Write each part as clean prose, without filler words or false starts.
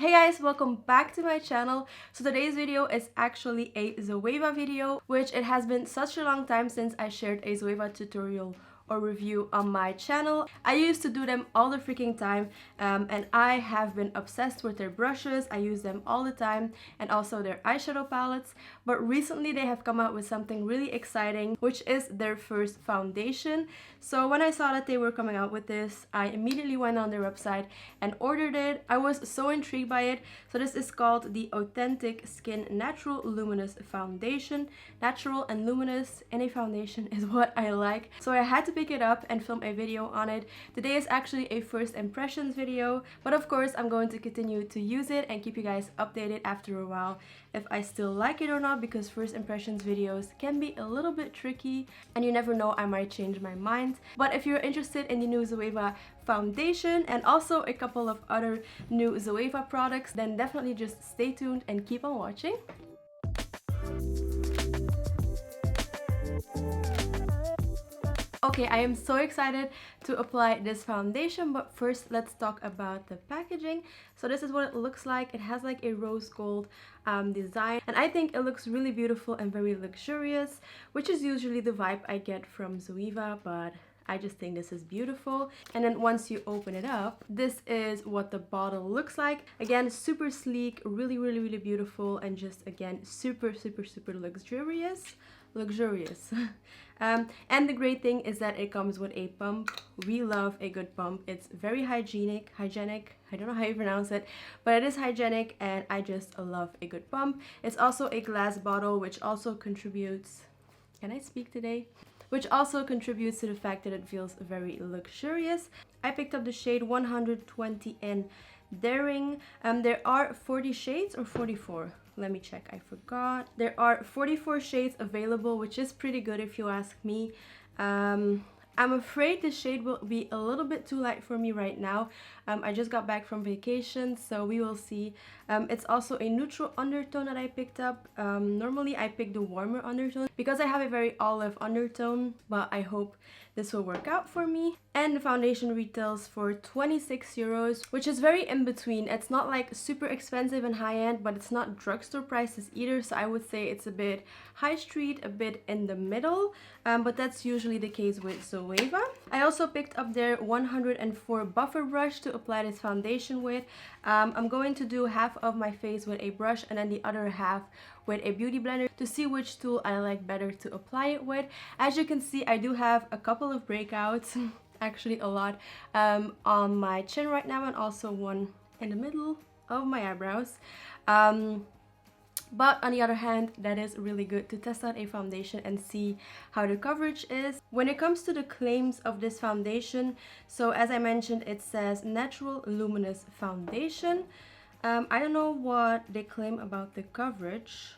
Hey guys, welcome back to my channel. So today's video is actually a Zoeva video, which it has been such a long time since I shared a Zoeva tutorial or review on my channel. I used to do them all the freaking time and I have been obsessed with their brushes. I use them all the time and also their eyeshadow palettes, but recently they have come out with something really exciting, which is their first foundation. So when I saw that they were coming out with this, I immediately went on their website and ordered it. I was so intrigued by it. So this is called the Authentik Skin Natural Luminous Foundation. Natural and luminous in a foundation is what I like. So I had to pick it up and film a video on it. Today is actually a first impressions video, but of course I'm going to continue to use it and keep you guys updated after a while if I still like it or not, because first impressions videos can be a little bit tricky and you never know, I might change my mind. But if you're interested in the new Zoeva foundation and also a couple of other new Zoeva products, then definitely just stay tuned and keep on watching. Okay, I am so excited to apply this foundation, but first let's talk about the packaging. So this is what it looks like. It has like a rose gold design, and I think it looks really beautiful and very luxurious, which is usually the vibe I get from Zoeva, but I just think this is beautiful. And then once you open it up, this is what the bottle looks like. Again, super sleek, really beautiful, and just again super luxurious. And the great thing is that it comes with a pump. We love a good pump. It's very hygienic, I don't know how you pronounce it, but it is hygienic and I just love a good pump. It's also a glass bottle, which also contributes, can I speak today? Which also contributes to the fact that it feels very luxurious. I picked up the shade 120 in Daring. There are 40 shades or 44. Let me check, I forgot. There are 44 shades available, which is pretty good if you ask me. I'm afraid the shade will be a little bit too light for me right now. I just got back from vacation, so we will see. It's also a neutral undertone that I picked up. Normally I pick the warmer undertone because I have a very olive undertone, but I hope this will work out for me. And the foundation retails for 26 euros, which is very in between. It's not like super expensive and high-end, but it's not drugstore prices either, so I would say it's a bit high street, a bit in the middle, but that's usually the case with Zoeva. I also picked up their 104 buffer brush to apply this foundation with. I'm going to do half of my face with a brush and then the other half with a beauty blender to see which tool I like better to apply it with. As you can see, I do have a couple of breakouts, actually a lot, on my chin right now, and also one in the middle of my eyebrows. But on the other hand, that is really good to test out a foundation and see how the coverage is. When it comes to the claims of this foundation, so as I mentioned, it says natural luminous foundation. I don't know what they claim about the coverage.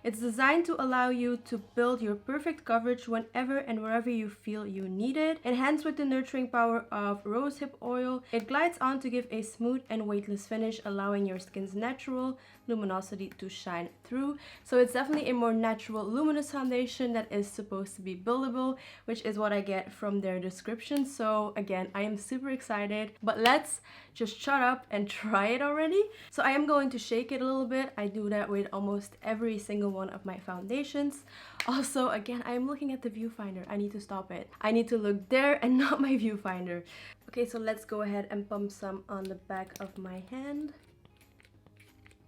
It's designed to allow you to build your perfect coverage whenever and wherever you feel you need it. Enhanced with the nurturing power of rosehip oil, it glides on to give a smooth and weightless finish, allowing your skin's natural luminosity to shine through. So it's definitely a more natural luminous foundation that is supposed to be buildable, which is what I get from their description. So again, I am super excited, but let's just shut up and try it already. So I am going to shake it a little bit. I do that with almost every single one of my foundations. Also, again, I am looking at the viewfinder. I need to stop it. I need to look there and not my viewfinder. Okay, so let's go ahead and pump some on the back of my hand.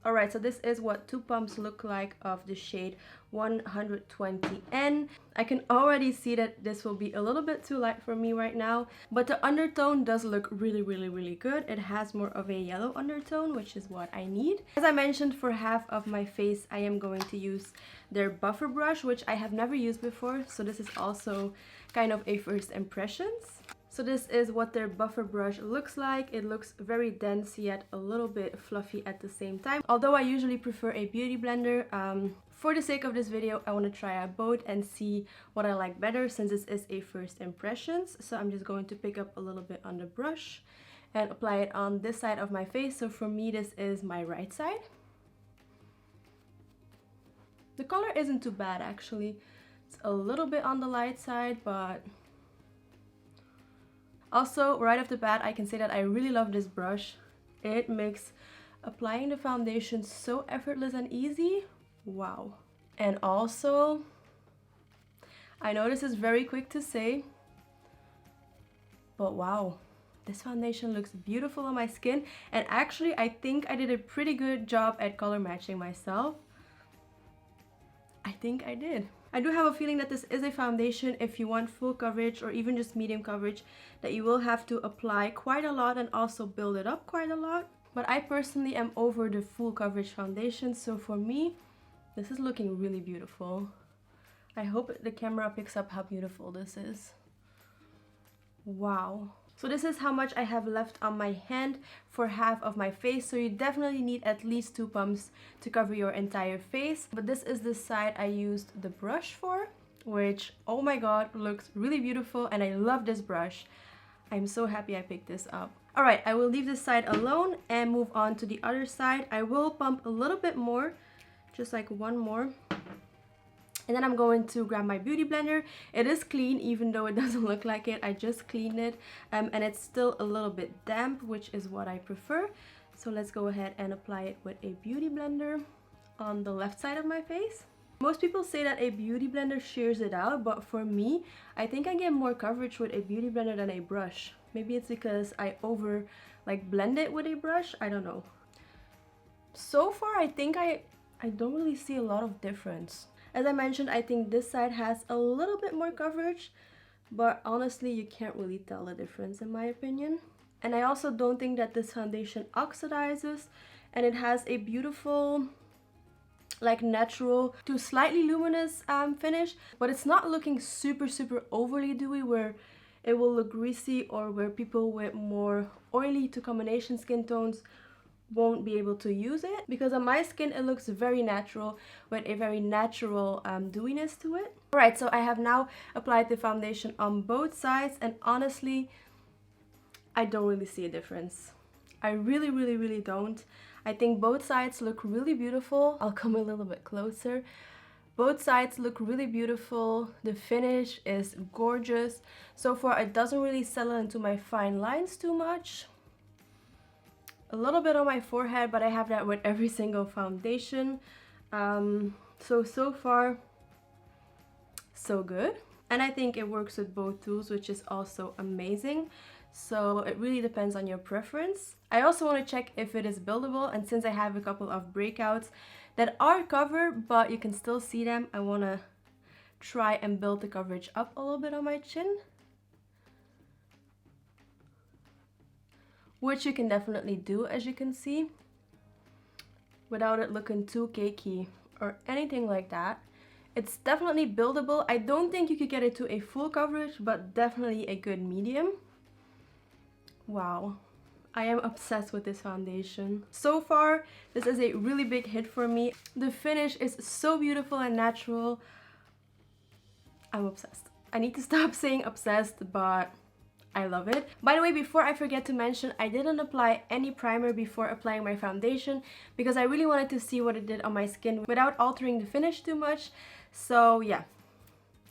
Alright, so this is what two pumps look like of the shade 120N. I can already see that this will be a little bit too light for me right now, but the undertone does look really good. It has more of a yellow undertone, which is what I need. As I mentioned, for half of my face, I am going to use their buffer brush, which I have never used before, so this is also kind of a first impressions. So this is what their buffer brush looks like. It looks very dense yet a little bit fluffy at the same time. Although I usually prefer a beauty blender, for the sake of this video, I want to try out both and see what I like better, since this is a first impressions. So I'm just going to pick up a little bit on the brush and apply it on this side of my face. So for me, this is my right side. The color isn't too bad actually. It's a little bit on the light side, but also right off the bat I can say that I really love this brush. It makes Applying the foundation so effortless and easy. Wow. And also, I know this is very quick to say, but wow, this foundation looks beautiful on my skin. And actually, I think I did a pretty good job at color matching myself. I think I did. I do have a feeling that this is a foundation, if you want full coverage or even just medium coverage, that you will have to apply quite a lot and also build it up quite a lot. But I personally am over the full coverage foundation, so for me, this is looking really beautiful. I hope the camera picks up how beautiful this is. Wow. So this is how much I have left on my hand for half of my face. So you definitely need at least 2 pumps to cover your entire face. But this is the side I used the brush for, which, oh my god, looks really beautiful, and I love this brush. I'm so happy I picked this up. Alright, I will leave this side alone and move on to the other side. I will pump a little bit more, just like 1 more. And then I'm going to grab my beauty blender. It is clean, even though it doesn't look like it. I just cleaned it, and it's still a little bit damp, which is what I prefer. So let's go ahead and apply it with a beauty blender on the left side of my face. Most people say that a beauty blender shears it out, but for me, I think I get more coverage with a beauty blender than a brush. Maybe it's because I blend it with a brush. I don't know. So far, I think I don't really see a lot of difference. As I mentioned, I think this side has a little bit more coverage, but honestly, you can't really tell the difference in my opinion. And I also don't think that this foundation oxidizes, and it has a beautiful, like, natural to slightly luminous finish, but it's not looking super overly dewy where it will look greasy, or where people with more oily to combination skin tones won't be able to use it. Because on my skin, it looks very natural with a very natural dewiness to it. Alright, so I have now applied the foundation on both sides, and honestly, I don't really see a difference. I really don't. I think both sides look really beautiful. I'll come a little bit closer. Both sides look really beautiful. The finish is gorgeous. So far, it doesn't really settle into my fine lines too much. A little bit on my forehead, but I have that with every single foundation. So far, so good. And I think it works with both tools, which is also amazing. So it really depends on your preference. I also want to check if it is buildable, and since I have a couple of breakouts that are covered, but you can still see them, I want to try and build the coverage up a little bit on my chin. Which you can definitely do, as you can see, without it looking too cakey or anything like that. It's definitely buildable. I don't think you could get it to a full coverage, but definitely a good medium. Wow, I am obsessed with this foundation. So far, this is a really big hit for me. The finish is so beautiful and natural. I'm obsessed. I need to stop saying obsessed, but I love it. By the way, before I forget to mention, I didn't apply any primer before applying my foundation because I really wanted to see what it did on my skin without altering the finish too much. So yeah,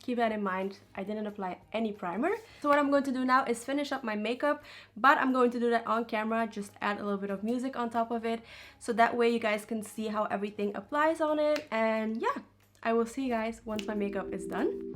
keep that in mind. I didn't apply any primer. So what I'm going to do now is finish up my makeup, but I'm going to do that on camera, just add a little bit of music on top of it, so that way you guys can see how everything applies on it. And yeah, I will see you guys once my makeup is done.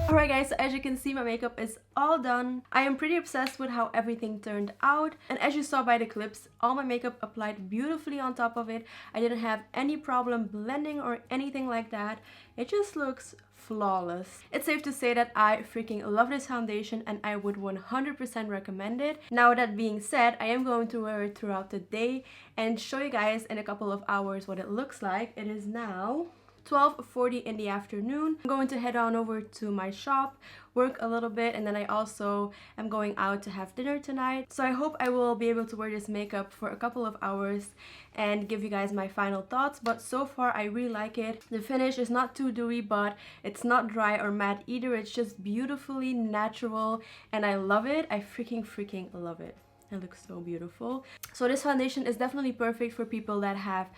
Alright guys, so as you can see, my makeup is all done. I am pretty obsessed with how everything turned out, and as you saw by the clips, all my makeup applied beautifully on top of it. I didn't have any problem blending or anything like that. It just looks flawless. It's safe to say that I freaking love this foundation and I would 100% recommend it. Now that being said, I am going to wear it throughout the day and show you guys in a couple of hours what it looks like. It is now 12:40 in the afternoon. I'm going to head on over to my shop, work a little bit, and then I also am going out to have dinner tonight. So I hope I will be able to wear this makeup for a couple of hours and give you guys my final thoughts. But so far I really like it. The finish is not too dewy, but it's not dry or matte either. It's just beautifully natural and I love it. I freaking love it. It looks so beautiful. So this foundation is definitely perfect for people that have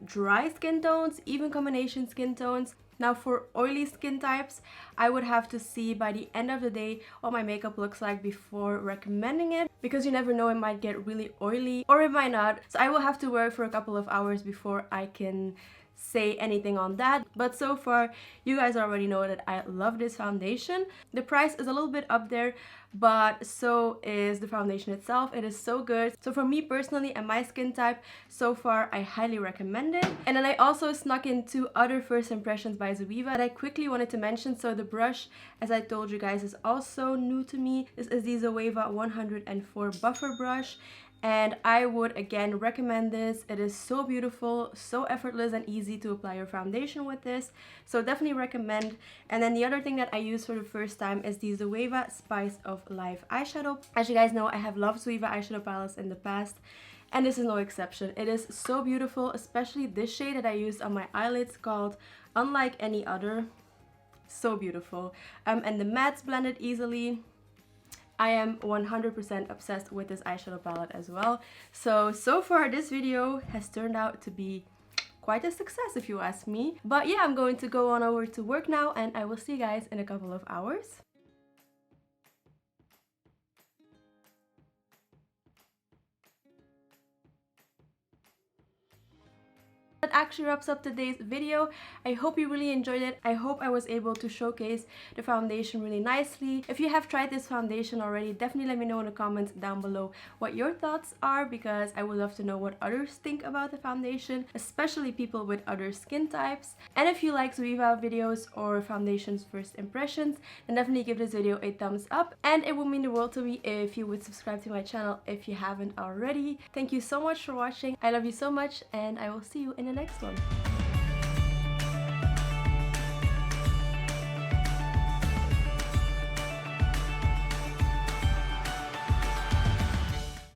dry skin tones, even combination skin tones. Now for oily skin types, I would have to see by the end of the day what my makeup looks like before recommending it, because you never know, it might get really oily or it might not. So I will have to wear it for a couple of hours before I can say anything on that. But so far you guys already know that I love this foundation. The price is a little bit up there, but so is the foundation itself. It is so good. So for me personally and my skin type, so far I highly recommend it. And then I also snuck in 2 other first impressions by Zoeva that I quickly wanted to mention. So the brush, as I told you guys, is also new to me. This is the Zoeva 104 buffer brush, and I would again recommend this. It is so beautiful, so effortless and easy to apply your foundation with this. So definitely recommend. And then the other thing that I used for the first time is the Zoeva Spice of Life eyeshadow. As you guys know, I have loved Zoeva eyeshadow palettes in the past, and this is no exception. It is so beautiful, especially this shade that I used on my eyelids called Unlike Any Other. So beautiful. And the mattes blended easily. I am 100% obsessed with this eyeshadow palette as well. So far this video has turned out to be quite a success if you ask me. But yeah, I'm going to go on over to work now and I will see you guys in a couple of hours. That actually wraps up today's video. I hope you really enjoyed it. I hope I was able to showcase the foundation really nicely. If you have tried this foundation already, definitely let me know in the comments down below what your thoughts are, because I would love to know what others think about the foundation, especially people with other skin types. And if you like Zoeva videos or foundations first impressions, then definitely give this video a thumbs up, and it would mean the world to me if you would subscribe to my channel if you haven't already. Thank you so much for watching. I love you so much, and I will see you in the next one.